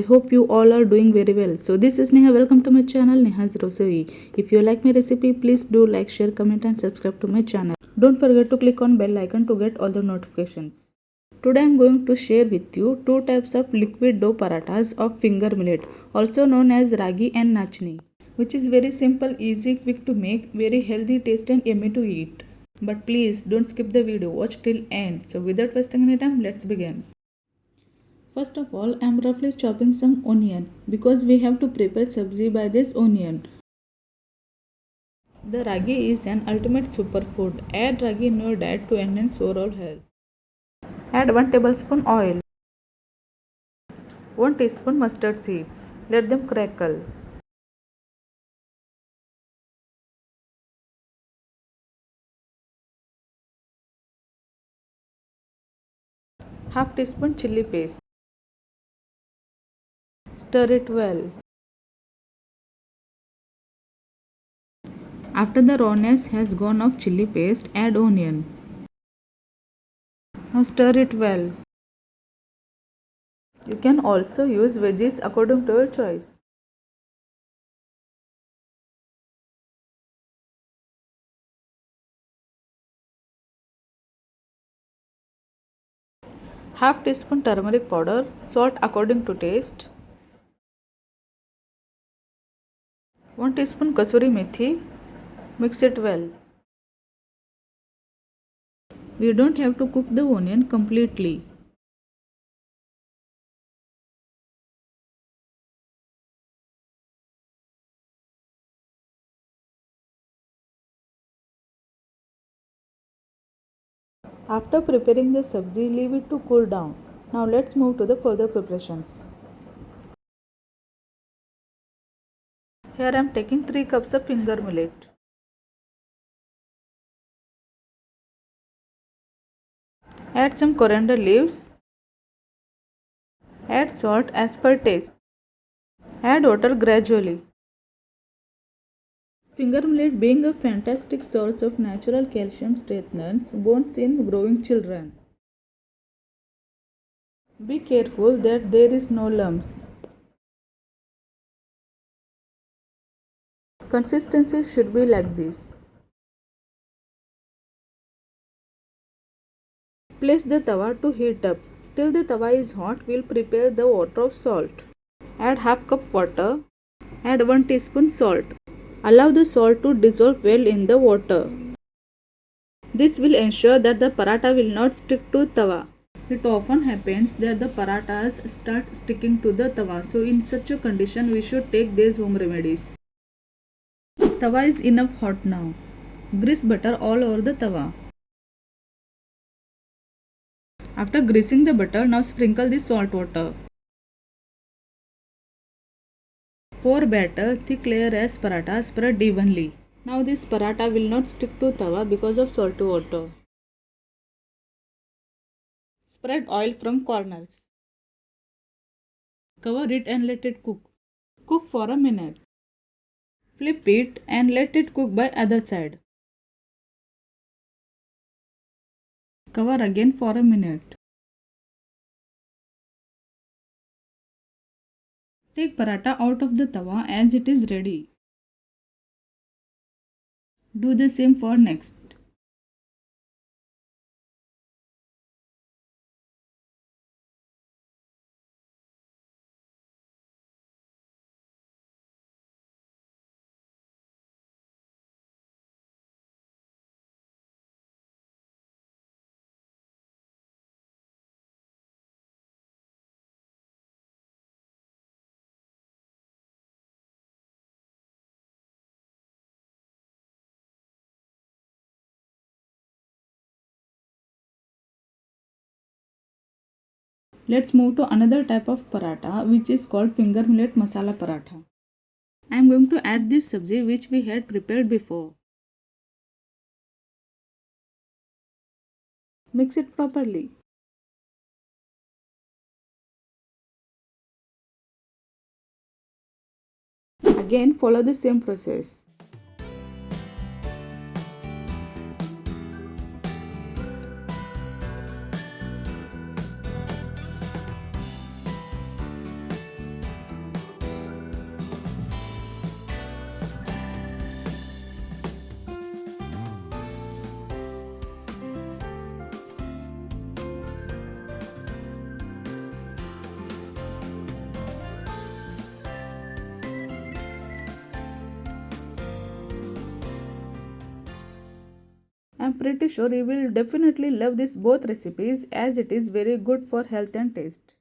I hope you all are doing very well. So this is Neha. Welcome to my channel Neha's Rosoi. If you like my recipe, please do like, share, comment and subscribe to my channel. Don't forget to click on bell icon to get all the notifications. Today I am going to share with you two types of liquid dough parathas of finger millet, also known as ragi and nachni, which is very simple, easy, quick to make, very healthy, tasty and yummy to eat. But please don't skip the video, watch till end. So without wasting any time, let's begin. First of all, I am roughly chopping some onion because we have to prepare sabzi by this onion. The ragi is an ultimate superfood. Add ragi in your diet to enhance overall health. Add 1 tablespoon oil, 1 teaspoon mustard seeds. Let them crackle. Half teaspoon chili paste. Stir it well. After the rawness has gone of chili paste, add onion. Now stir it well. You can also use veggies according to your choice. Half teaspoon turmeric powder, salt according to taste. 1 teaspoon kasuri methi. Mix it well. We don't have to cook the onion completely. After preparing the sabzi, leave it to cool down. Now let's move to the further preparations. Here I am taking 3 cups of finger millet. Add some coriander leaves. Add salt as per taste. Add water gradually. Finger millet being a fantastic source of natural calcium strengthens bones in growing children. Be careful that there is no lumps. Consistency should be like this. Place the tawa to heat up. Till the tawa is hot, we will prepare the water of salt. Add half cup water. Add 1 teaspoon salt. Allow the salt to dissolve well in the water. This will ensure that the paratha will not stick to tawa. It often happens that the parathas start sticking to the tawa. So in such a condition, we should take these home remedies. Tawa is enough hot now. Grease butter all over the tawa. After greasing the butter, now sprinkle the salt water. Pour batter, thick layer as paratha, spread evenly. Now this paratha will not stick to tawa because of salty water. Spread oil from corners. Cover it and let it cook. Cook for a minute. Flip it and let it cook by other side. Cover again for a minute. Take paratha out of the tawa as it is ready. Do the same for next. Let's move to another type of paratha which is called finger millet masala paratha. I am going to add this sabzi which we had prepared before. Mix it properly. Again follow the same process. I'm pretty sure you will definitely love this both recipes as it is very good for health and taste.